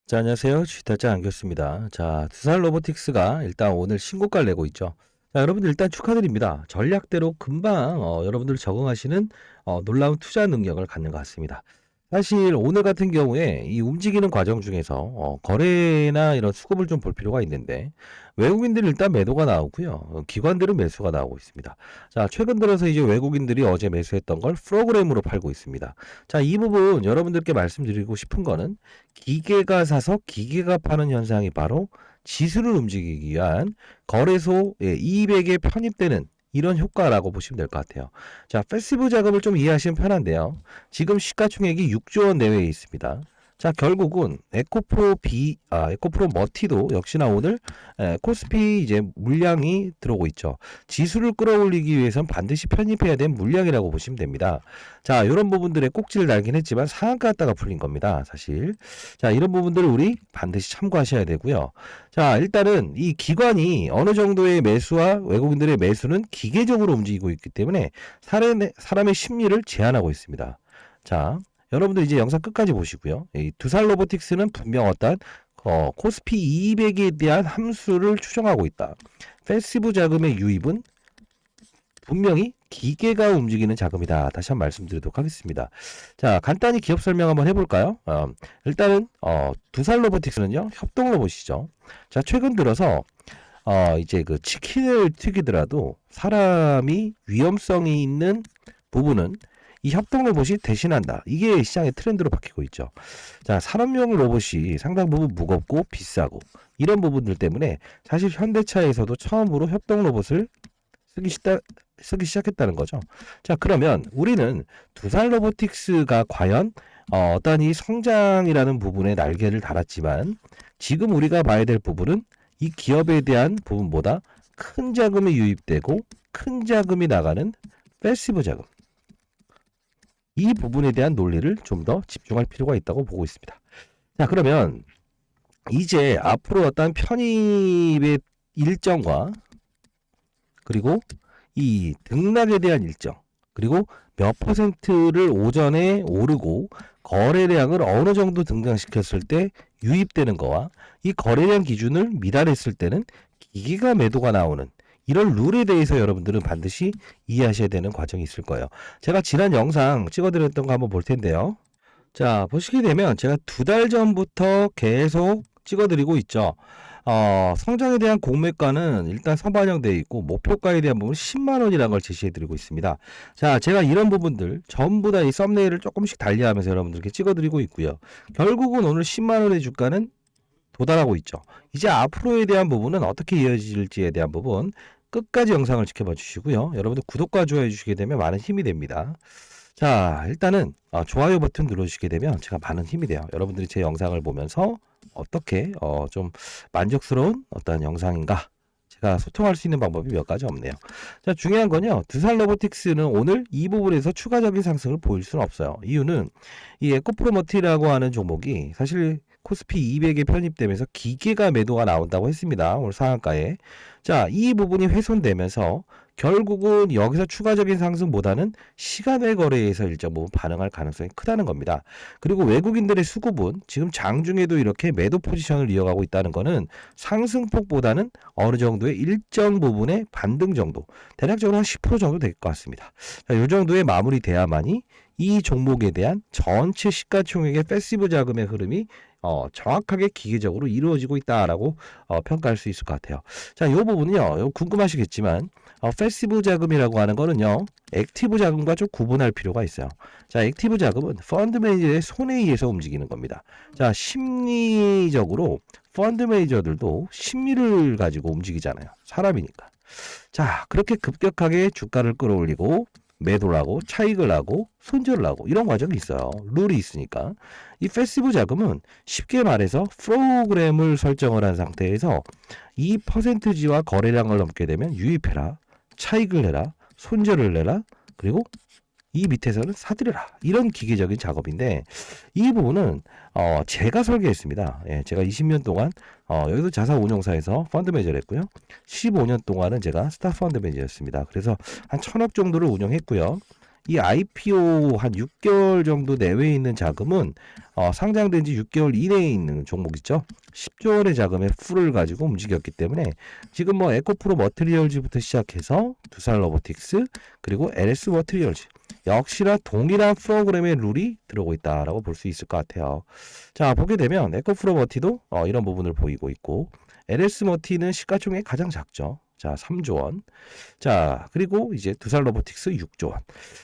자, 안녕하세요. 주식달장 안겼습니다. 자, 두산 로보틱스가 일단 오늘 신고가를 내고 있죠. 자, 여러분들 일단 축하드립니다. 전략대로 금방 여러분들 적응하시는 놀라운 투자 능력을 갖는 것 같습니다. 사실 오늘 같은 경우에 이 움직이는 과정 중에서 거래나 이런 수급을 좀 볼 필요가 있는데 외국인들이 일단 매도가 나오고요. 기관들은 매수가 나오고 있습니다. 자, 최근 들어서 이제 외국인들이 어제 매수했던 걸 프로그램으로 팔고 있습니다. 자, 이 부분 여러분들께 말씀드리고 싶은 거는 기계가 사서 기계가 파는 현상이 바로 지수를 움직이기 위한 거래소 이익에 편입되는 이런 효과라고 보시면 될 것 같아요. 자, 패시브 자금을 좀 이해하시면 편한데요. 지금 시가총액이 6조 원 내외에 있습니다. 자, 결국은 에코프로 머티도 역시나 오늘 코스피 이제 물량이 들어오고 있죠. 지수를 끌어올리기 위해선 반드시 편입해야 된 물량이라고 보시면 됩니다. 자, 이런 부분들에 꼭지를 달긴 했지만 상한가 갔다가 풀린 겁니다, 사실. 자, 이런 부분들을 우리 반드시 참고하셔야 되고요. 자, 일단은 이 기관이 어느 정도의 매수와 외국인들의 매수는 기계적으로 움직이고 있기 때문에 사람의 심리를 제한하고 있습니다. 자, 여러분들 이제 영상 끝까지 보시고요. 이 두산 로보틱스는 분명 어떤 코스피 200에 대한 함수를 추정하고 있다. 패시브 자금의 유입은 분명히 기계가 움직이는 자금이다. 다시 한번 말씀드리도록 하겠습니다. 자, 간단히 기업 설명 한번 해볼까요? 일단은 두산 로보틱스는요, 협동 로봇이죠. 자, 최근 들어서 이제 그 치킨을 튀기더라도 사람이 위험성이 있는 부분은 이 협동 로봇이 대신한다. 이게 시장의 트렌드로 바뀌고 있죠. 자, 산업용 로봇이 상당 부분 무겁고 비싸고 이런 부분들 때문에 사실 현대차에서도 처음으로 협동 로봇을 쓰기 시작했다는 거죠. 자, 그러면 우리는 두산 로보틱스가 과연 어떤 이 성장이라는 부분에 날개를 달았지만 지금 우리가 봐야 될 부분은 이 기업에 대한 부분보다 큰 자금이 유입되고 큰 자금이 나가는 패시브 자금, 이 부분에 대한 논리를 좀 더 집중할 필요가 있다고 보고 있습니다. 자, 그러면 이제 앞으로 어떤 편입의 일정과 그리고 이 등락에 대한 일정, 그리고 몇 퍼센트를 오전에 오르고 거래량을 어느 정도 등장시켰을 때 유입되는 거와 이 거래량 기준을 미달했을 때는 기계가 매도가 나오는 이런 룰에 대해서 여러분들은 반드시 이해하셔야 되는 과정이 있을 거예요. 제가 지난 영상 찍어드렸던 거 한번 볼 텐데요. 자, 보시게 되면 제가 2달 전부터 계속 찍어드리고 있죠. 성장에 대한 공매가는 일단 선반영되어 있고 목표가에 대한 부분 10만 원이라는 걸 제시해드리고 있습니다. 자, 제가 이런 부분들 전부 다 이 썸네일을 조금씩 달리하면서 여러분들께 찍어드리고 있고요. 결국은 오늘 10만 원의 주가는 도달하고 있죠. 이제 앞으로에 대한 부분은 어떻게 이어질지에 대한 부분 끝까지 영상을 지켜봐 주시고요. 여러분들 구독과 좋아해 주시게 되면 많은 힘이 됩니다. 자, 일단은 좋아요 버튼 눌러주시게 되면 제가 많은 힘이 돼요. 여러분들이 제 영상을 보면서 어떻게 좀 만족스러운 어떤 영상인가, 제가 소통할 수 있는 방법이 몇 가지 없네요. 자, 중요한 건요, 두산 로보틱스는 오늘 이 부분에서 추가적인 상승을 보일 수는 없어요. 이유는 이 에코프로머티라고 하는 종목이 사실 코스피 200에 편입되면서 기계가 매도가 나온다고 했습니다. 오늘 상한가에. 자, 이 부분이 훼손되면서 결국은 여기서 추가적인 상승보다는 시간의 거래에서 일정 부분 반응할 가능성이 크다는 겁니다. 그리고 외국인들의 수급은 지금 장중에도 이렇게 매도 포지션을 이어가고 있다는 것은 상승폭보다는 어느 정도의 일정 부분의 반등 정도, 대략적으로 한 10% 정도 될 것 같습니다. 자, 이 정도의 마무리돼야만이 이 종목에 대한 전체 시가총액의 패시브 자금의 흐름이 정확하게 기계적으로 이루어지고 있다라고 평가할 수 있을 것 같아요. 자, 이 부분은요, 궁금하시겠지만 패시브 자금이라고 하는 거는요, 액티브 자금과 좀 구분할 필요가 있어요. 자, 액티브 자금은 펀드 매니저의 손에 의해서 움직이는 겁니다. 자, 심리적으로 펀드 매니저들도 심리를 가지고 움직이잖아요. 사람이니까. 자, 그렇게 급격하게 주가를 끌어올리고 매도를 하고 차익을 하고 손절을 하고 이런 과정이 있어요. 룰이 있으니까. 이 패시브 자금은 쉽게 말해서 프로그램을 설정을 한 상태에서 이 퍼센트지와 거래량을 넘게 되면 유입해라, 차익을 내라, 손절을 내라, 그리고 이 밑에서는 사들여라, 이런 기계적인 작업인데 이 부분은 제가 설계했습니다. 예, 제가 20년 동안 여기도 자산운용사에서 펀드 매니저를 했고요. 15년 동안은 제가 스타 펀드 매니저였습니다. 그래서 한 1,000억 정도를 운영했고요. 이 IPO 한 6개월 정도 내외에 있는 자금은 상장된 지 6개월 이내에 있는 종목 있죠. 10조 원의 자금의 풀을 가지고 움직였기 때문에 지금 뭐 에코프로 머티리얼즈부터 시작해서 두산 로보틱스 그리고 LS 머티리얼즈 역시나 동일한 프로그램의 룰이 들어오고 있다라고 볼 수 있을 것 같아요. 자, 보게 되면 에코프로 머티도 이런 부분을 보이고 있고 LS 머티는 시가총액이 가장 작죠. 자, 3조 원. 자, 그리고 이제 두산 로보틱스 6조 원.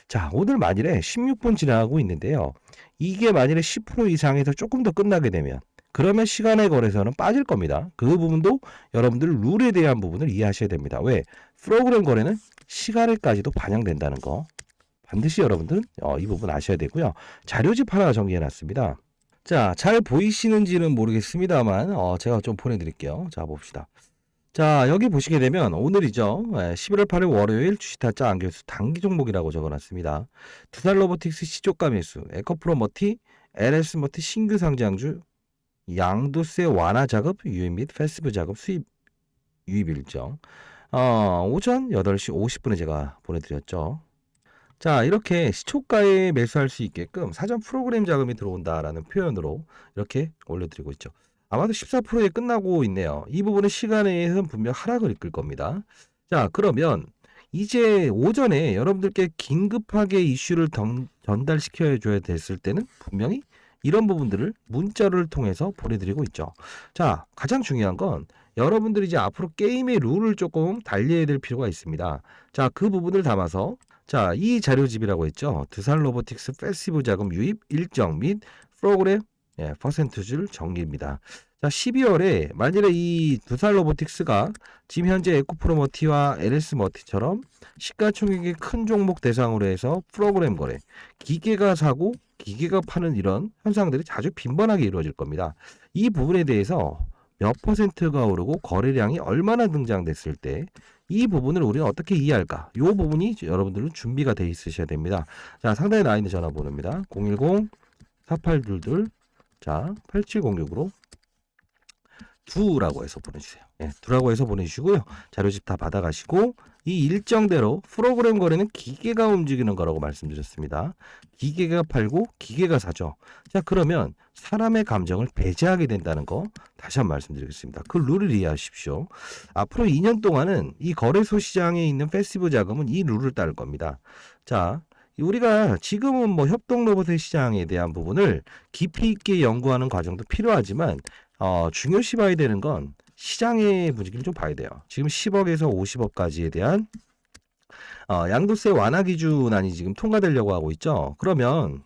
자, 오늘 만일에 16분 지나가고 있는데요. 이게 만일에 10% 이상에서 조금 더 끝나게 되면 그러면 시간의 거래소는 빠질 겁니다. 그 부분도 여러분들 룰에 대한 부분을 이해하셔야 됩니다. 왜? 프로그램 거래는 시간에까지도 반영된다는 거. 반드시 여러분들은 이 부분 아셔야 되고요. 자료집 하나 정리해 놨습니다. 자, 잘 보이시는지는 모르겠습니다만 제가 좀 보내드릴게요. 자, 봅시다. 자, 여기 보시게 되면 오늘이죠. 11월 8일 월요일 주식타짜 안결수 단기 종목이라고 적어놨습니다. 두산 로보틱스 시초가 매수, 에코프로 머티, LS 머티 신규 상장주, 양도세 완화 작업, 유입 및 패시브 작업 수입 유입 일정. 오전 8시 50분에 제가 보내드렸죠. 자, 이렇게 시초가에 매수할 수 있게끔 사전 프로그램 자금이 들어온다라는 표현으로 이렇게 올려드리고 있죠. 아마도 14%에 끝나고 있네요. 이 부분은 시간에 의해서는 분명 하락을 이끌 겁니다. 자, 그러면 이제 오전에 여러분들께 긴급하게 이슈를 전달시켜 줘야 됐을 때는 분명히 이런 부분들을 문자를 통해서 보내드리고 있죠. 자, 가장 중요한 건 여러분들이 이제 앞으로 게임의 룰을 조금 달리해야 될 필요가 있습니다. 자, 그 부분을 담아서 자, 이 자료집이라고 했죠. 두산 로보틱스 패시브 자금 유입 일정 및 프로그램 퍼센트줄 정리입니다. 자, 12월에 만일에 이 두산 로보틱스가 지금 현재 에코프로 머티와 LS 머티처럼 시가총액이 큰 종목 대상으로 해서 프로그램 거래, 기계가 사고 기계가 파는 이런 현상들이 자주 빈번하게 이루어질 겁니다. 이 부분에 대해서 몇 퍼센트가 오르고 거래량이 얼마나 등장됐을 때 이 부분을 우리는 어떻게 이해할까? 이 부분이 여러분들은 준비가 돼 있으셔야 됩니다. 자, 상단에 나와 있는 전화번호입니다. 010-4822 자, 8706으로 두라고 해서 보내주세요. 두라고 해서 보내주시고요. 자료집 다 받아가시고 이 일정대로 프로그램 거래는 기계가 움직이는 거라고 말씀드렸습니다. 기계가 팔고 기계가 사죠. 자, 그러면 사람의 감정을 배제하게 된다는 거 다시 한번 말씀드리겠습니다. 그 룰을 이해하십시오. 앞으로 2년 동안은 이 거래소 시장에 있는 패시브 자금은 이 룰을 따를 겁니다. 자, 우리가 지금은 뭐 협동 로봇 시장에 대한 부분을 깊이 있게 연구하는 과정도 필요하지만 중요시 봐야 되는 건 시장의 분위기를 좀 봐야 돼요. 지금 10억에서 50억까지에 대한 양도세 완화 기준안이 지금 통과되려고 하고 있죠. 그러면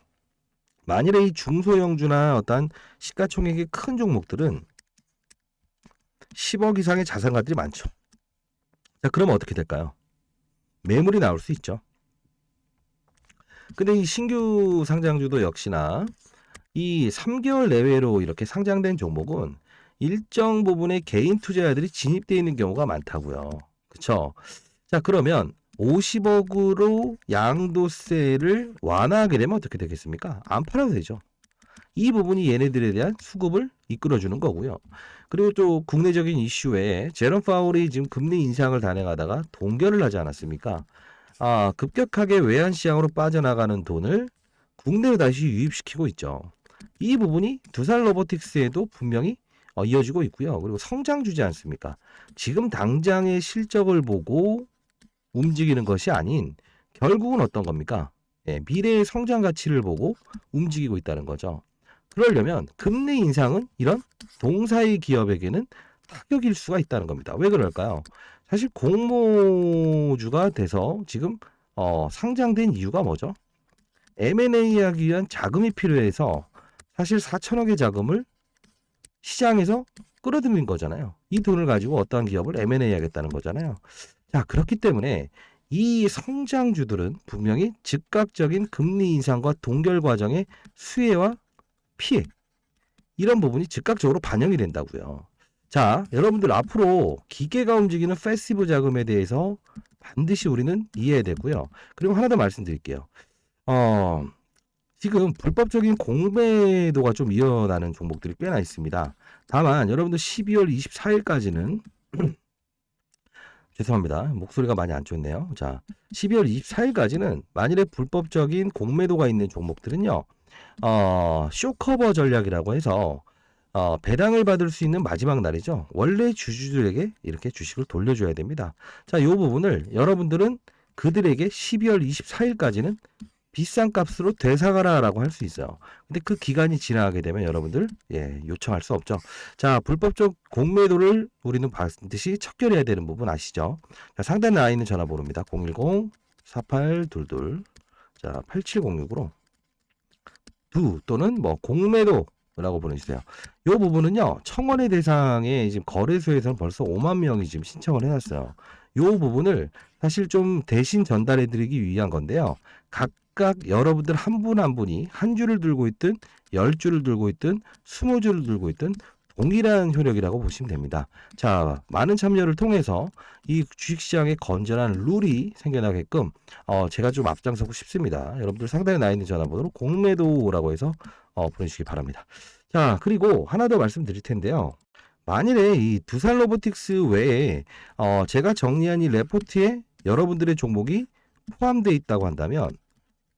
만일에 이 중소형주나 어떤 시가총액이 큰 종목들은 10억 이상의 자산가들이 많죠. 자, 그러면 어떻게 될까요? 매물이 나올 수 있죠. 근데 이 신규 상장주도 역시나 이 3개월 내외로 이렇게 상장된 종목은 일정 부분의 개인 투자자들이 진입되어 있는 경우가 많다고요. 그렇죠? 자, 그러면 50억으로 양도세를 완화하게 되면 어떻게 되겠습니까? 안 팔아도 되죠. 이 부분이 얘네들에 대한 수급을 이끌어주는 거고요. 그리고 또 국내적인 이슈에 제롬 파월이 지금 금리 인상을 단행하다가 동결을 하지 않았습니까? 급격하게 외환시장으로 빠져나가는 돈을 국내로 다시 유입시키고 있죠. 이 부분이 두산 로보틱스에도 분명히 이어지고 있고요. 그리고 성장주지 않습니까? 지금 당장의 실적을 보고 움직이는 것이 아닌 결국은 어떤 겁니까? 미래의 성장 가치를 보고 움직이고 있다는 거죠. 그러려면 금리 인상은 이런 동사의 기업에게는 타격일 수가 있다는 겁니다. 왜 그럴까요? 사실 공모주가 돼서 지금 상장된 이유가 뭐죠? M&A 하기 위한 자금이 필요해서 사실 4천억의 자금을 시장에서 끌어들인 거잖아요. 이 돈을 가지고 어떠한 기업을 M&A 하겠다는 거잖아요. 자, 그렇기 때문에 이 성장주들은 분명히 즉각적인 금리 인상과 동결 과정의 수혜와 피해, 이런 부분이 즉각적으로 반영이 된다고요. 자, 여러분들 앞으로 기계가 움직이는 패시브 자금에 대해서 반드시 우리는 이해해야 되고요. 그리고 하나 더 말씀드릴게요. 지금 불법적인 공매도가 좀 일어나는 종목들이 꽤나 있습니다. 다만 여러분들 12월 24일까지는 죄송합니다. 목소리가 많이 안 좋네요. 자, 12월 24일까지는 만일에 불법적인 공매도가 있는 종목들은요, 쇼커버 전략이라고 해서 배당을 받을 수 있는 마지막 날이죠. 원래 주주들에게 이렇게 주식을 돌려줘야 됩니다. 자, 이 부분을 여러분들은 그들에게 12월 24일까지는 비싼 값으로 되사가라라고 할 수 있어요. 근데 그 기간이 지나게 되면 여러분들 요청할 수 없죠. 자, 불법적 공매도를 우리는 반드시 척결해야 되는 부분 아시죠? 자, 상단에 나 있는 전화번호입니다. 010-4822 자, 8706으로 또는 뭐 공매도라고 보내주세요. 이 부분은요, 청원의 대상에 지금 거래소에서는 벌써 5만 명이 지금 신청을 해놨어요. 이 부분을 사실 좀 대신 전달해드리기 위한 건데요. 각각 여러분들 한 분 한 분이 한 줄을 들고 있든 10줄을 들고 있든 20줄을 들고 있든 동일한 효력이라고 보시면 됩니다. 자, 많은 참여를 통해서 이 주식시장의 건전한 룰이 생겨나게끔 제가 좀 앞장서고 싶습니다. 여러분들 상단에 나 있는 전화번호로 공매도라고 해서 보내주시기 바랍니다. 자, 그리고 하나 더 말씀드릴 텐데요. 만일에 이 두산 로보틱스 외에 제가 정리한 이 레포트에 여러분들의 종목이 포함되어 있다고 한다면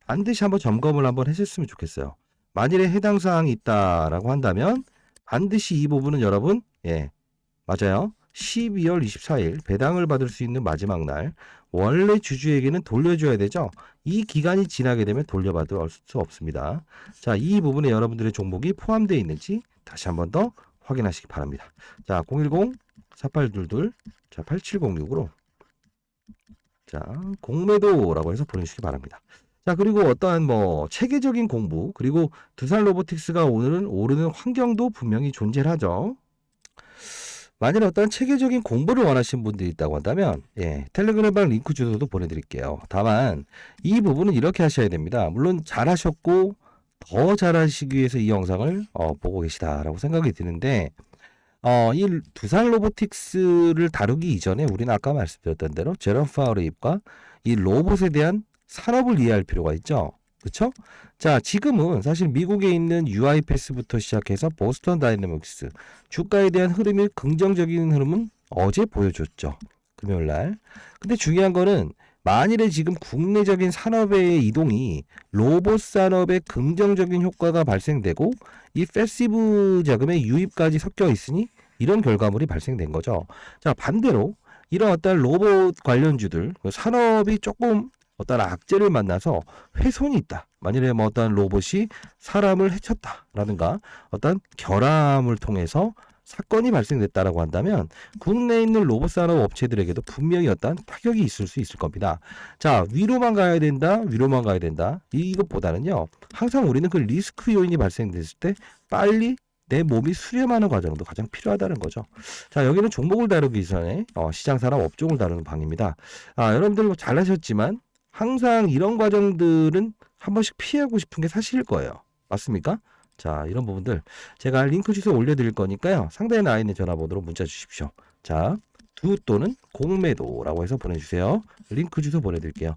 반드시 한번 점검을 한번 하셨으면 좋겠어요. 만일에 해당 사항이 있다라고 한다면 반드시 이 부분은 여러분 맞아요. 12월 24일 배당을 받을 수 있는 마지막 날 원래 주주에게는 돌려줘야 되죠. 이 기간이 지나게 되면 돌려받을 수 없습니다. 자, 이 부분에 여러분들의 종목이 포함되어 있는지 다시 한번 더 확인하시기 바랍니다. 자, 010-4822 자, 8706으로 자, 공매도라고 해서 보내주시기 바랍니다. 자, 그리고 어떠한 뭐 체계적인 공부, 그리고 두산 로보틱스가 오늘은 오르는 환경도 분명히 존재하죠. 만일 어떤 체계적인 공부를 원하시는 분들이 있다고 한다면 텔레그램방 링크 주소도 보내드릴게요. 다만 이 부분은 이렇게 하셔야 됩니다. 물론 잘하셨고 더 잘하시기 위해서 이 영상을 보고 계시다라고 생각이 드는데 이 두산 로보틱스를 다루기 이전에 우리는 아까 말씀드렸던 대로 제롬 파워레입과 이 로봇에 대한 산업을 이해할 필요가 있죠. 그렇죠? 자, 지금은 사실 미국에 있는 UiPath부터 시작해서 보스턴 다이내믹스 주가에 대한 흐름이 긍정적인 흐름은 어제 보여줬죠. 금요일 날. 근데 중요한 거는 만일에 지금 국내적인 산업의 이동이 로봇 산업에 긍정적인 효과가 발생되고 이 패시브 자금의 유입까지 섞여 있으니 이런 결과물이 발생된 거죠. 자, 반대로 이런 어떤 로봇 관련주들 산업이 조금 어떤 악재를 만나서 훼손이 있다. 만일에 뭐 어떤 로봇이 사람을 해쳤다라든가 어떤 결함을 통해서 사건이 발생됐다라고 한다면 국내에 있는 로봇 산업 업체들에게도 분명히 어떤 타격이 있을 수 있을 겁니다. 자, 위로만 가야 된다. 위로만 가야 된다. 이것보다는요. 항상 우리는 그 리스크 요인이 발생됐을 때 빨리 내 몸이 수렴하는 과정도 가장 필요하다는 거죠. 자, 여기는 종목을 다루기 전에 시장 산업 업종을 다루는 방입니다. 여러분들 뭐 잘하셨지만 항상 이런 과정들은 한 번씩 피하고 싶은 게 사실일 거예요. 맞습니까? 자, 이런 부분들 제가 링크 주소 올려드릴 거니까요. 상단에 나와 있는 전화번호로 문자 주십시오. 자, 또는 공매도라고 해서 보내주세요. 링크 주소 보내드릴게요.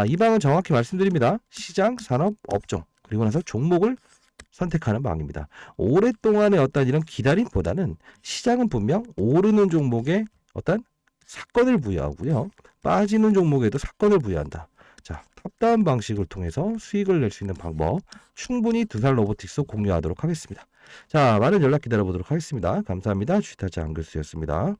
이 방은 정확히 말씀드립니다. 시장, 산업, 업종 그리고 나서 종목을 선택하는 방입니다. 오랫동안의 어떤 이런 기다림보다는 시장은 분명 오르는 종목에 어떤 사건을 부여하고요. 빠지는 종목에도 사건을 부여한다. 자, 탑다운 방식을 통해서 수익을 낼 수 있는 방법 충분히 두산 로보틱스 공유하도록 하겠습니다. 자, 많은 연락 기다려보도록 하겠습니다. 감사합니다. 주식타짜 안교수였습니다.